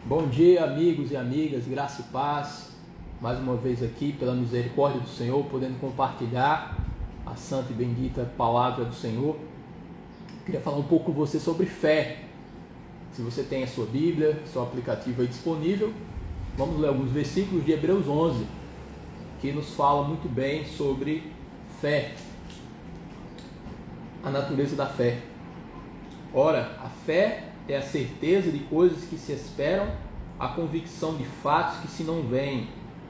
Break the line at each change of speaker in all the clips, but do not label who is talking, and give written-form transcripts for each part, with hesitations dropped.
Bom dia, amigos e amigas, graça e paz. Mais uma vez aqui, pela misericórdia do Senhor, podendo compartilhar a santa e bendita palavra do Senhor. Queria falar um pouco com você sobre fé. Se você tem a sua Bíblia, seu aplicativo aí disponível, vamos ler alguns versículos de Hebreus 11, que nos fala muito bem sobre fé, a natureza da fé. Ora, a fé é a certeza de coisas que se esperam, a convicção de fatos que se não veem,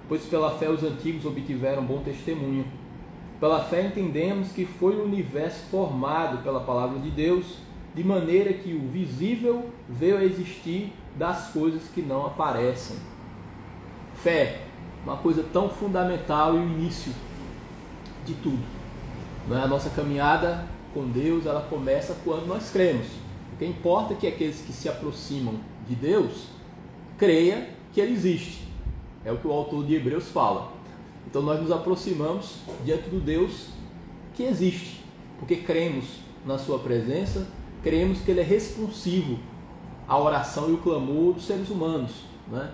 pois pela fé os antigos obtiveram bom testemunho. Pela fé entendemos que foi o universo formado pela palavra de Deus, de maneira que o visível veio a existir das coisas que não aparecem. Fé, uma coisa tão fundamental e o início de tudo. A nossa caminhada com Deus, ela começa quando nós cremos. O que importa é que aqueles que se aproximam de Deus creia que Ele existe. É o que o autor de Hebreus fala. Então nós nos aproximamos diante do Deus que existe, porque cremos na sua presença, cremos que Ele é responsivo à oração e o clamor dos seres humanos, né?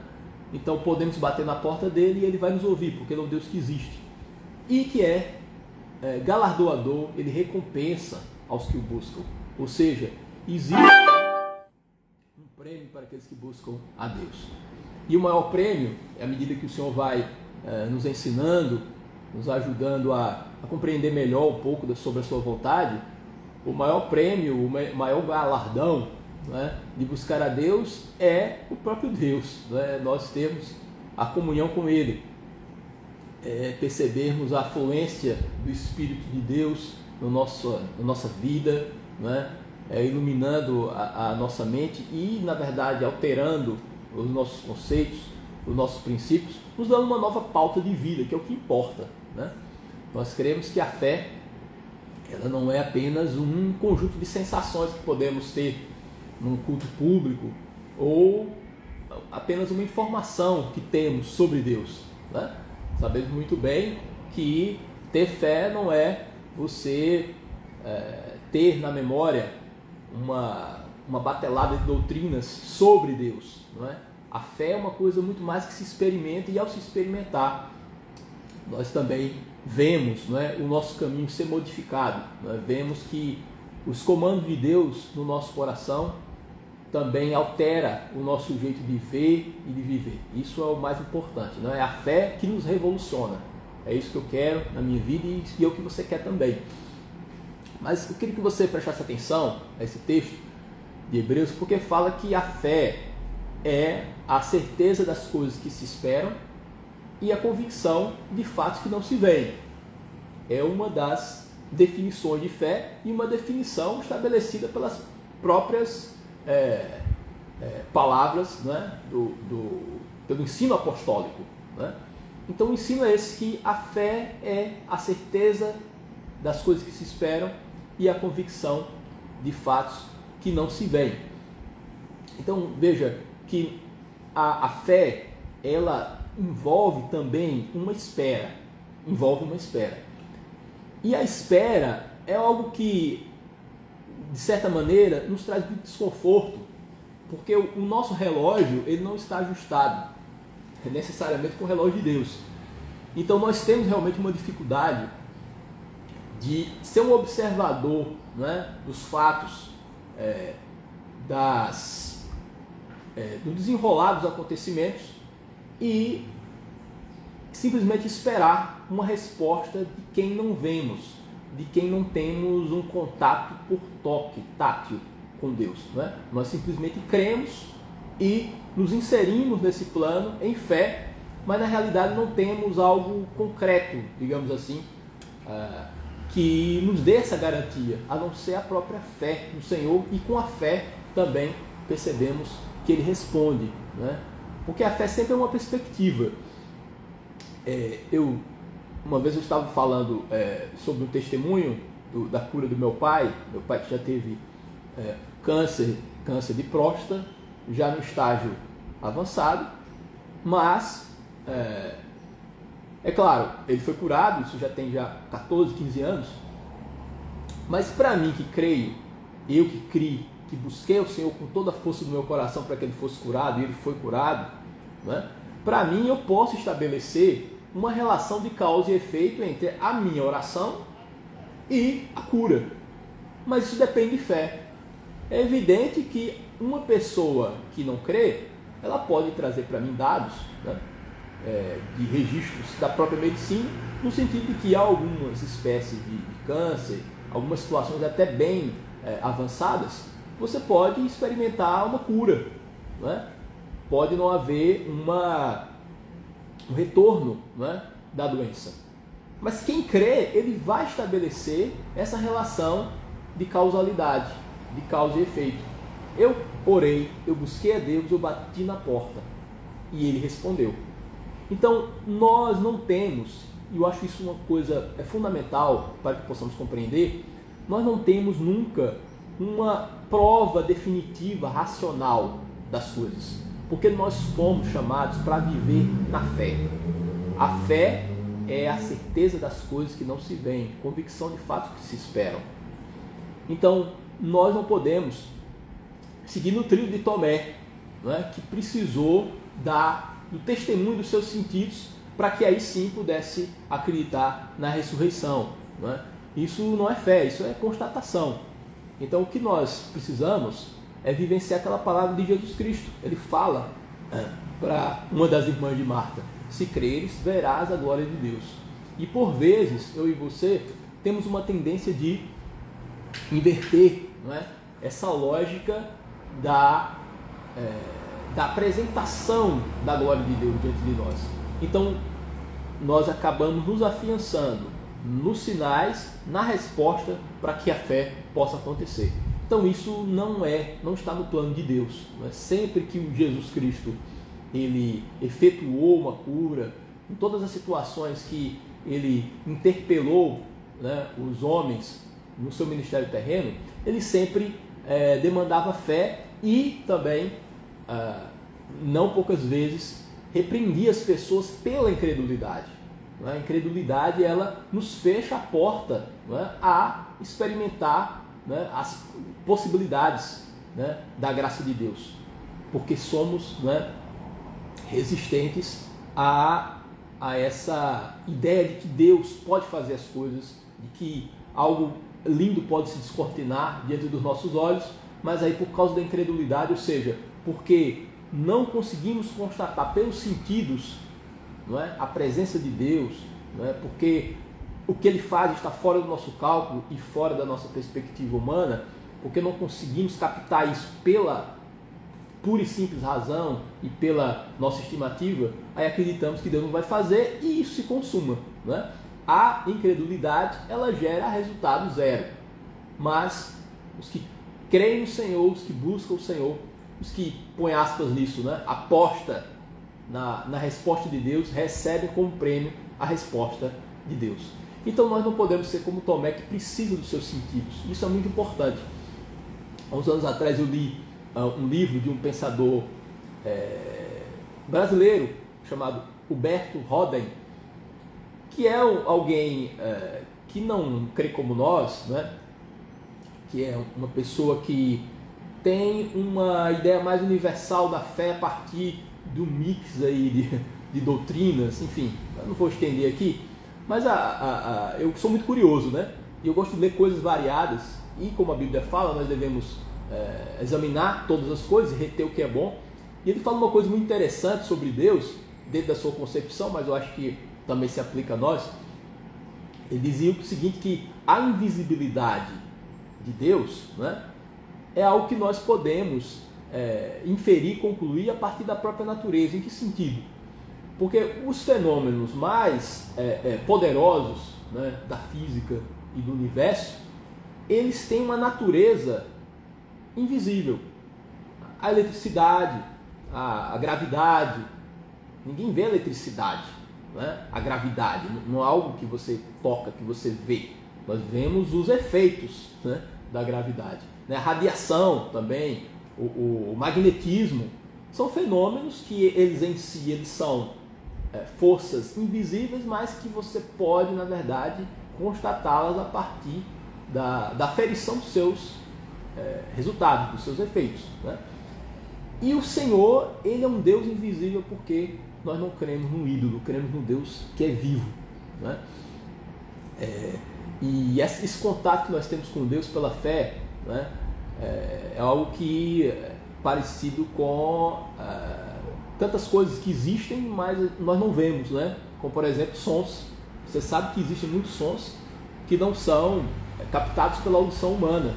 Então podemos bater na porta dele e Ele vai nos ouvir, porque Ele é um Deus que existe e que é galardoador. Ele recompensa aos que o buscam, ou seja, existe um prêmio para aqueles que buscam a Deus. E o maior prêmio, à medida que o Senhor vai nos ensinando, nos ajudando a compreender melhor um pouco sobre a sua vontade, o maior prêmio, o maior galardão, né, de buscar a Deus é o próprio Deus, né? Nós temos a comunhão com Ele, percebermos a fluência do Espírito de Deus na nossa vida, né? Iluminando a nossa mente e, na verdade, alterando os nossos conceitos, os nossos princípios, nos dando uma nova pauta de vida, que é o que importa, né? Nós cremos que a fé, ela não é apenas um conjunto de sensações que podemos ter num culto público ou apenas uma informação que temos sobre Deus, né? Sabemos muito bem que ter fé não é você ter na memória uma batelada de doutrinas sobre Deus, não é? A fé é uma coisa muito mais que se experimenta, e ao se experimentar, nós também vemos, não é, o nosso caminho ser modificado, não é? Vemos que os comandos de Deus no nosso coração também altera o nosso jeito de ver e de viver. Isso é o mais importante, não é? A fé que nos revoluciona. É isso que eu quero na minha vida e é o que você quer também. Mas eu queria que você prestasse atenção a esse texto de Hebreus, porque fala que a fé é a certeza das coisas que se esperam e a convicção de fatos que não se veem. É uma das definições de fé e uma definição estabelecida pelas próprias palavras, né, pelo ensino apostólico, né? Então o ensino é esse, que a fé é a certeza das coisas que se esperam e a convicção de fatos que não se veem. Então veja que a fé, ela envolve também uma espera, e a espera é algo que, de certa maneira, nos traz muito desconforto, porque o nosso relógio, ele não está ajustado necessariamente com o relógio de Deus. Então nós temos realmente uma dificuldade de ser um observador, né, dos fatos, do desenrolar dos acontecimentos e simplesmente esperar uma resposta de quem não vemos, de quem não temos um contato por toque, tátil com Deus, né? Nós simplesmente cremos e nos inserimos nesse plano em fé, mas na realidade não temos algo concreto, digamos assim, que nos dê essa garantia, a não ser a própria fé no Senhor, e com a fé também percebemos que Ele responde, né? Porque a fé sempre é uma perspectiva. Uma vez eu estava falando sobre um testemunho da cura do meu pai que já teve câncer de próstata, já no estágio avançado, mas é claro, ele foi curado, isso já tem 14, 15 anos, mas para mim que creio, eu que criei que busquei o Senhor com toda a força do meu coração para que ele fosse curado, e ele foi curado, né? Para mim, eu posso estabelecer uma relação de causa e efeito entre a minha oração e a cura. Mas isso depende de fé. É evidente que uma pessoa que não crê, ela pode trazer para mim dados, né, de registros da própria medicina, no sentido de que há algumas espécies de câncer, algumas situações até bem avançadas, você pode experimentar uma cura, né? Pode não haver um retorno, né, da doença. Mas quem crê, ele vai estabelecer essa relação de causalidade, de causa e efeito. Eu orei, eu busquei a Deus, eu bati na porta e ele respondeu. Então, nós não temos, e eu acho isso uma coisa fundamental para que possamos compreender, nós não temos nunca uma prova definitiva, racional das coisas, porque nós fomos chamados para viver na fé. A fé é a certeza das coisas que não se veem, convicção de fatos que se esperam. Então, nós não podemos seguir no trilho de Tomé, né, que precisou do testemunho dos seus sentidos para que aí sim pudesse acreditar na ressurreição, né? Isso não é fé, isso é constatação. Então o que nós precisamos é vivenciar aquela palavra de Jesus Cristo. Ele fala para uma das irmãs de Marta: se creres, verás a glória de Deus. E por vezes, eu e você temos uma tendência de inverter, não é, essa lógica da apresentação da glória de Deus diante de nós. Então, nós acabamos nos afiançando nos sinais, na resposta para que a fé possa acontecer. Então, isso não está no plano de Deus. Não é? Sempre que o Jesus Cristo ele efetuou uma cura, em todas as situações que ele interpelou, né, os homens no seu ministério terreno, ele sempre demandava fé e também, não poucas vezes, repreendia as pessoas pela incredulidade. A incredulidade, ela nos fecha a porta, né, a experimentar, né, as possibilidades, né, da graça de Deus, porque somos, né, resistentes a essa ideia de que Deus pode fazer as coisas, de que algo lindo pode se descortinar diante dos nossos olhos, mas aí por causa da incredulidade, ou seja, porque não conseguimos constatar pelos sentidos, não é, a presença de Deus, não é, porque o que Ele faz está fora do nosso cálculo e fora da nossa perspectiva humana, porque não conseguimos captar isso pela pura e simples razão e pela nossa estimativa, aí acreditamos que Deus não vai fazer e isso se consuma, não é? A incredulidade, ela gera resultado zero, mas os que creem no Senhor, os que buscam o Senhor, os que, põem aspas nisso, né, aposta na resposta de Deus, recebem como prêmio a resposta de Deus. Então nós não podemos ser como Tomé, que precisa dos seus sentidos. Isso é muito importante. Há uns anos atrás eu li um livro de um pensador brasileiro chamado Huberto Roden, que é alguém que não crê como nós, né? Que é uma pessoa que tem uma ideia mais universal da fé a partir do mix aí de doutrinas, enfim, eu não vou estender aqui, mas eu sou muito curioso, né? E eu gosto de ler coisas variadas, e como a Bíblia fala, nós devemos examinar todas as coisas e reter o que é bom. E ele fala uma coisa muito interessante sobre Deus, dentro da sua concepção, mas eu acho que também se aplica a nós. Ele dizia o seguinte, que a invisibilidade de Deus, né, é algo que nós podemos inferir, concluir a partir da própria natureza. Em que sentido? Porque os fenômenos mais poderosos, né, da física e do universo, eles têm uma natureza invisível. A eletricidade, a gravidade, ninguém vê a eletricidade, né? A gravidade não é algo que você toca, que você vê. Nós vemos os efeitos, né, da gravidade, né? A radiação também, o magnetismo, são fenômenos que eles em si eles são forças invisíveis, mas que você pode, na verdade, constatá-las a partir da aferição dos seus resultados dos seus efeitos, né? E o Senhor, Ele é um Deus invisível porque nós não cremos num ídolo, cremos num Deus que é vivo, né? E esse contato que nós temos com Deus pela fé, né, é algo que é parecido com tantas coisas que existem, mas nós não vemos, né? Como, por exemplo, sons. Você sabe que existem muitos sons que não são captados pela audição humana,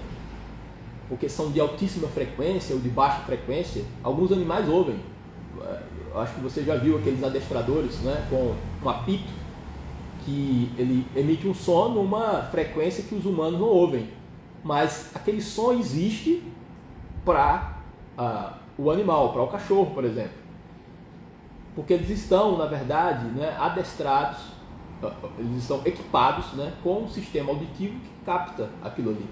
porque são de altíssima frequência ou de baixa frequência. Alguns animais ouvem. Eu acho que você já viu aqueles adestradores, né, com um apito, que ele emite um som numa frequência que os humanos não ouvem. Mas aquele som existe para o animal, para o cachorro, por exemplo. Porque eles estão, na verdade, né, adestrados, eles estão equipados, né, com um sistema auditivo que capta aquilo ali.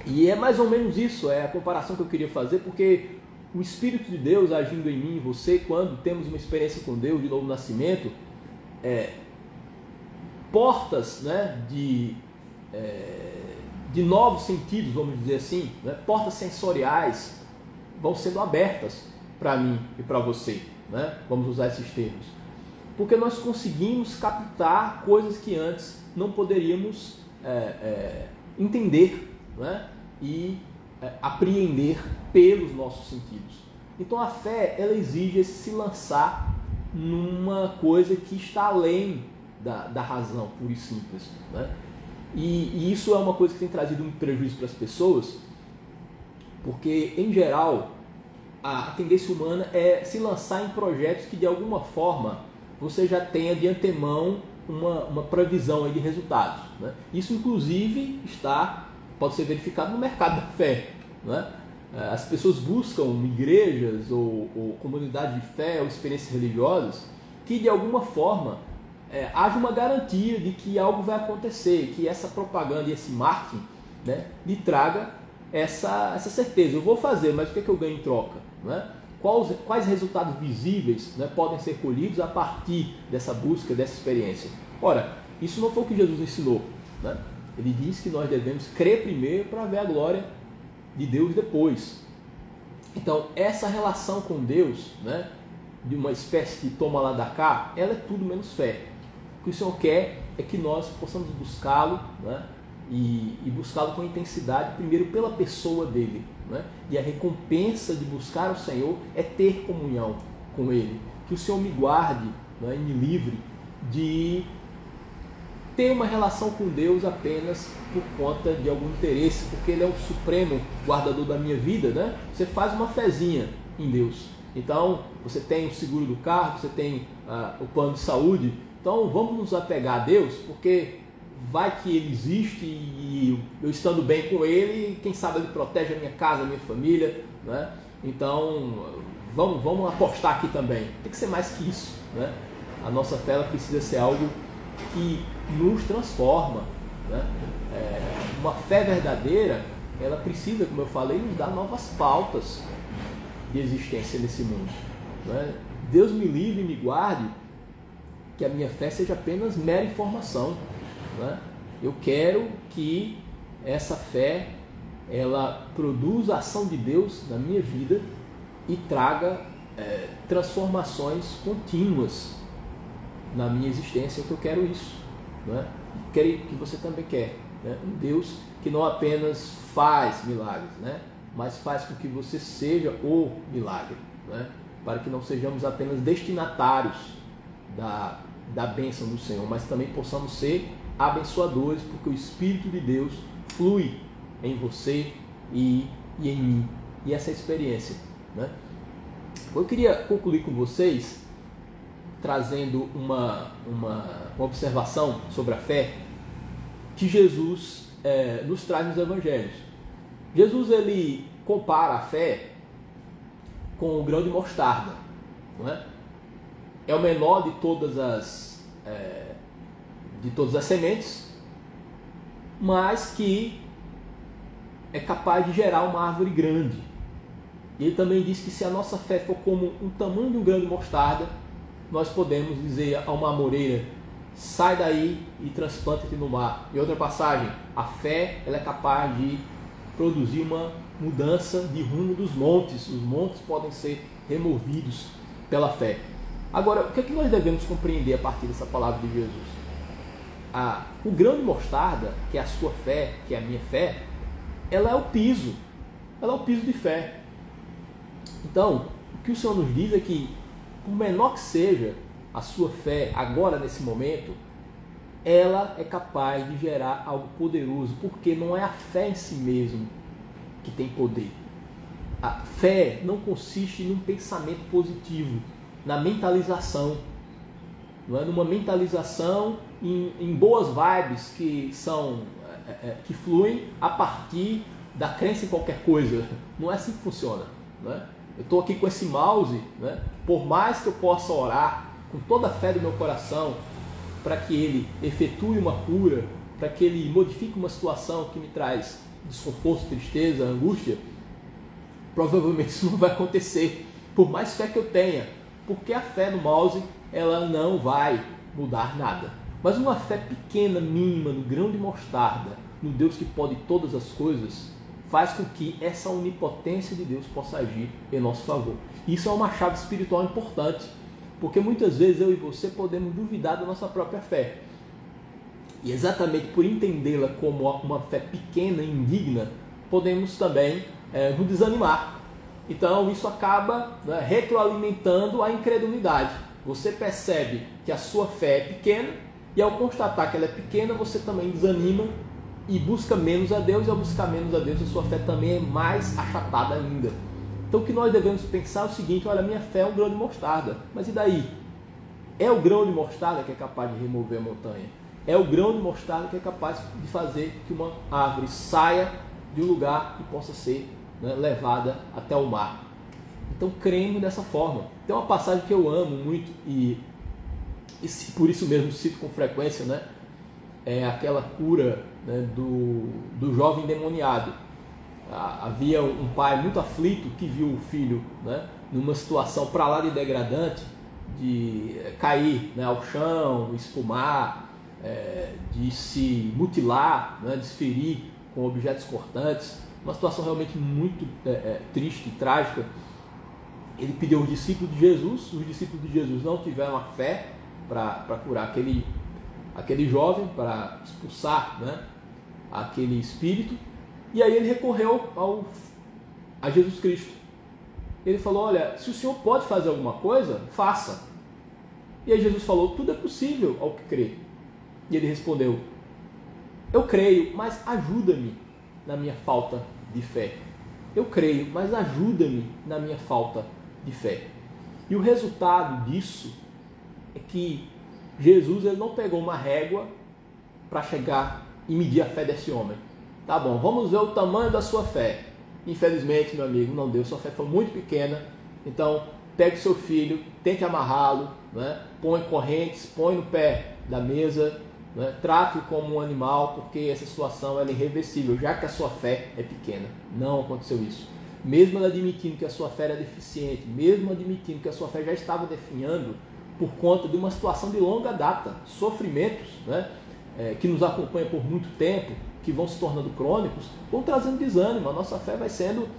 E é mais ou menos isso, é a comparação que eu queria fazer, porque o Espírito de Deus agindo em mim e você, quando temos uma experiência com Deus de novo nascimento, portas, né, de novos sentidos, vamos dizer assim, né, portas sensoriais vão sendo abertas para mim e para você, né? Vamos usar esses termos. Porque nós conseguimos captar coisas que antes não poderíamos entender, né? E apreender pelos nossos sentidos. Então a fé, ela exige se lançar numa coisa que está além da razão pura e simples, né? E isso é uma coisa que tem trazido um prejuízo para as pessoas, porque em geral a tendência humana é se lançar em projetos que de alguma forma você já tenha de antemão uma previsão aí de resultados, né? Isso inclusive pode ser verificado no mercado da fé, né? As pessoas buscam igrejas ou comunidades de fé ou experiências religiosas que de alguma forma haja uma garantia de que algo vai acontecer, que essa propaganda e esse marketing, né, lhe traga essa certeza. Eu vou fazer, mas o que eu ganho em troca, né? Quais resultados visíveis, né, podem ser colhidos a partir dessa busca, dessa experiência? Ora, isso não foi o que Jesus ensinou, né? Ele diz que nós devemos crer primeiro para ver a glória de Deus depois. Então, essa relação com Deus, né, de uma espécie de toma lá da cá, ela é tudo menos fé. O que o Senhor quer é que nós possamos buscá-lo, né, e buscá-lo com intensidade, primeiro pela pessoa dele, né? E a recompensa de buscar o Senhor é ter comunhão com Ele. Que o Senhor me guarde, né, e me livre de ter uma relação com Deus apenas por conta de algum interesse, porque Ele é o supremo guardador da minha vida, né? Você faz uma fezinha em Deus. Então, você tem o seguro do carro, você tem o plano de saúde. Então, vamos nos apegar a Deus, porque vai que Ele existe e eu estando bem com Ele, quem sabe Ele protege a minha casa, a minha família, né? Então, vamos apostar aqui também. Tem que ser mais que isso, né? A nossa fé, ela precisa ser algo que nos transforma, né? Uma fé verdadeira, ela precisa, como eu falei, nos dar novas pautas de existência nesse mundo, né? Deus me livre e me guarde que a minha fé seja apenas mera informação, né? Eu quero que essa fé ela produza a ação de Deus na minha vida e traga transformações contínuas na minha existência, que eu quero isso, né? Creio que você também quer, né? Um Deus que não apenas faz milagres, né, mas faz com que você seja o milagre, né? Para que não sejamos apenas destinatários da bênção do Senhor, mas também possamos ser abençoadores, porque o Espírito de Deus flui em você e em mim, e essa é a experiência, né? Eu queria concluir com vocês trazendo uma observação sobre a fé que Jesus nos traz nos Evangelhos. Jesus, ele compara a fé com o grão de mostarda, não é? É o menor de todas as sementes, mas que é capaz de gerar uma árvore grande. E ele também diz que se a nossa fé for como o tamanho de um grão de mostarda, nós podemos dizer a uma amoreira: sai daí e transplanta-te no mar. Em outra passagem, a fé ela é capaz de produzir uma mudança de rumo dos montes. Os montes podem ser removidos pela fé. Agora, o que é que nós devemos compreender a partir dessa palavra de Jesus? O grão de mostarda, que é a sua fé, que é a minha fé, ela é o piso. Ela é o piso de fé. Então, o que o Senhor nos diz é que, por menor que seja a sua fé agora, nesse momento, ela é capaz de gerar algo poderoso, porque não é a fé em si mesmo que tem poder. A fé não consiste num pensamento positivo, na mentalização, não é? Numa mentalização em boas vibes que fluem a partir da crença em qualquer coisa. Não é assim que funciona, não é? Eu estou aqui com esse mouse, né? Por mais que eu possa orar com toda a fé do meu coração para que ele efetue uma cura, para que ele modifique uma situação que me traz desconforto, tristeza, angústia, provavelmente isso não vai acontecer, por mais fé que eu tenha, porque a fé no mouse ela não vai mudar nada. Mas uma fé pequena, mínima, no grão de mostarda, no Deus que pode todas as coisas, faz com que essa onipotência de Deus possa agir em nosso favor. Isso é uma chave espiritual importante, porque muitas vezes eu e você podemos duvidar da nossa própria fé. E exatamente por entendê-la como uma fé pequena e indigna, podemos também nos desanimar. Então isso acaba, né, retroalimentando a incredulidade. Você percebe que a sua fé é pequena e ao constatar que ela é pequena, você também desanima e busca menos a Deus, e ao buscar menos a Deus, a sua fé também é mais achatada ainda. Então o que nós devemos pensar é o seguinte: olha, minha fé é um grão de mostarda, mas e daí? É o grão de mostarda que é capaz de remover a montanha. É o grão de mostarda que é capaz de fazer que uma árvore saia de um lugar e possa ser, né, levada até o mar. Então cremos dessa forma. Tem uma passagem que eu amo muito e por isso mesmo cito com frequência, né? É aquela cura, né, do jovem endemoniado. Havia um pai muito aflito que viu o filho, né, numa situação para lá de degradante, de cair, né, ao chão, espumar, de se mutilar, né, de se ferir com objetos cortantes, uma situação realmente muito triste e trágica. Ele pediu aos discípulos de Jesus, os discípulos de Jesus não tiveram a fé para curar aquele jovem, para expulsar, né, aquele espírito. E aí ele recorreu a Jesus Cristo. Ele falou: olha, se o Senhor pode fazer alguma coisa, faça. E aí Jesus falou: tudo é possível ao que crê. E ele respondeu: eu creio, mas ajuda-me na minha falta de fé. Eu creio, mas ajuda-me na minha falta de fé. E o resultado disso é que Jesus ele não pegou uma régua para chegar e medir a fé desse homem. Tá bom, vamos ver o tamanho da sua fé. Infelizmente, meu amigo, não deu. Sua fé foi muito pequena. Então, pegue seu filho, tente amarrá-lo, né? Põe correntes, põe no pé da mesa, né? Trate-o como um animal, porque essa situação é irreversível, já que a sua fé é pequena. Não aconteceu isso. Mesmo ela admitindo que a sua fé era deficiente, mesmo admitindo que a sua fé já estava definhando por conta de uma situação de longa data, sofrimentos, né? Que nos acompanham por muito tempo, que vão se tornando crônicos, vão trazendo desânimo, a nossa fé vai sendo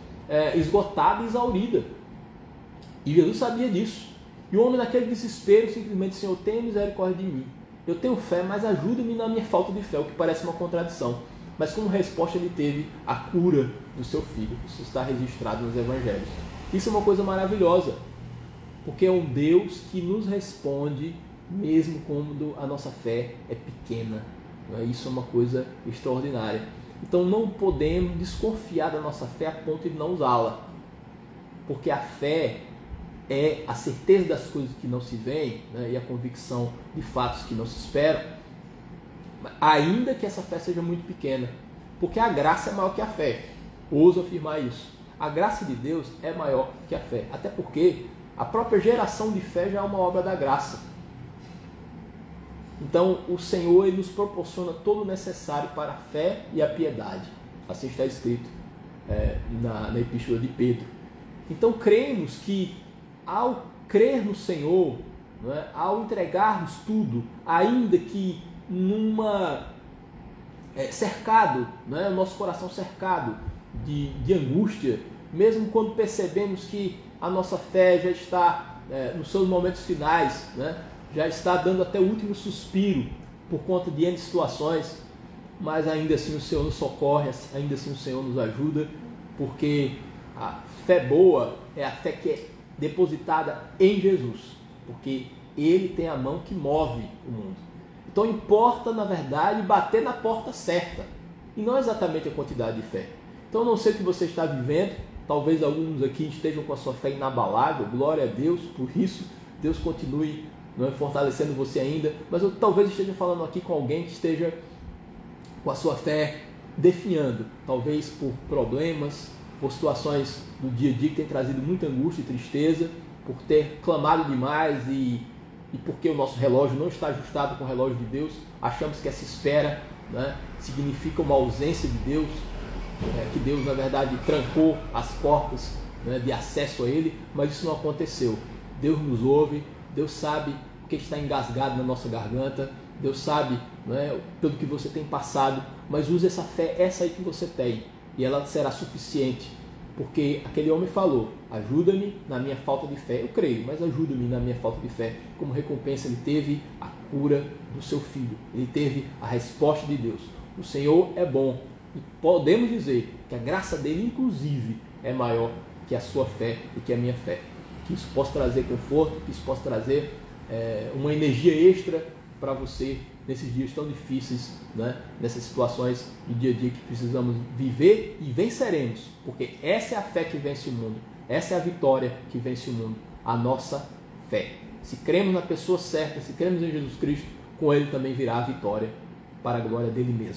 esgotada e exaurida. E Jesus sabia disso. E o homem naquele desespero simplesmente: Senhor, tenha misericórdia de mim. Eu tenho fé, mas ajuda-me na minha falta de fé, o que parece uma contradição. Mas como resposta ele teve a cura do seu filho. Isso está registrado nos evangelhos. Isso é uma coisa maravilhosa, porque é um Deus que nos responde mesmo quando a nossa fé é pequena. Isso é uma coisa extraordinária. Então não podemos desconfiar da nossa fé a ponto de não usá-la, porque a fé é a certeza das coisas que não se veem, né, e a convicção de fatos que não se esperam, ainda que essa fé seja muito pequena, porque a graça é maior que a fé. Ouso afirmar isso. A graça de Deus é maior que a fé, até porque a própria geração de fé já é uma obra da graça. Então o Senhor ele nos proporciona todo o necessário para a fé e a piedade. Assim está escrito na Epístola de Pedro. Então cremos que ao crer no Senhor, né, ao entregarmos tudo, ainda que cercado, né, nosso coração cercado de angústia, mesmo quando percebemos que a nossa fé já está nos seus momentos finais, né? Já está dando até o último suspiro por conta de N situações, mas ainda assim o Senhor nos socorre, ainda assim o Senhor nos ajuda, porque a fé boa é a fé que é depositada em Jesus, porque Ele tem a mão que move o mundo. Então importa, na verdade, bater na porta certa, e não exatamente a quantidade de fé. Então eu não sei o que você está vivendo, talvez alguns aqui estejam com a sua fé inabalável, glória a Deus por isso, Deus continue fortalecendo você ainda, mas eu talvez esteja falando aqui com alguém que esteja com a sua fé definhando, talvez por problemas, por situações do dia a dia que tem trazido muita angústia e tristeza, por ter clamado demais e porque o nosso relógio não está ajustado com o relógio de Deus, achamos que essa espera, né, significa uma ausência de Deus, que Deus na verdade trancou as portas, né, de acesso a Ele, mas isso não aconteceu. Deus nos ouve, Deus sabe o que está engasgado na nossa garganta, Deus sabe, né, pelo que você tem passado, mas use essa fé, essa aí que você tem, e ela será suficiente, porque aquele homem falou, ajuda-me na minha falta de fé. Eu creio, mas ajuda-me na minha falta de fé. Como recompensa ele teve a cura do seu filho, ele teve a resposta de Deus. O Senhor é bom e podemos dizer que a graça dele inclusive é maior que a sua fé e que a minha fé. Que isso possa trazer conforto, que isso possa trazer uma energia extra para você nesses dias tão difíceis, né? Nessas situações do dia a dia que precisamos viver e venceremos, porque essa é a fé que vence o mundo, essa é a vitória que vence o mundo, a nossa fé. Se cremos na pessoa certa, se cremos em Jesus Cristo, com Ele também virá a vitória para a glória dele mesmo.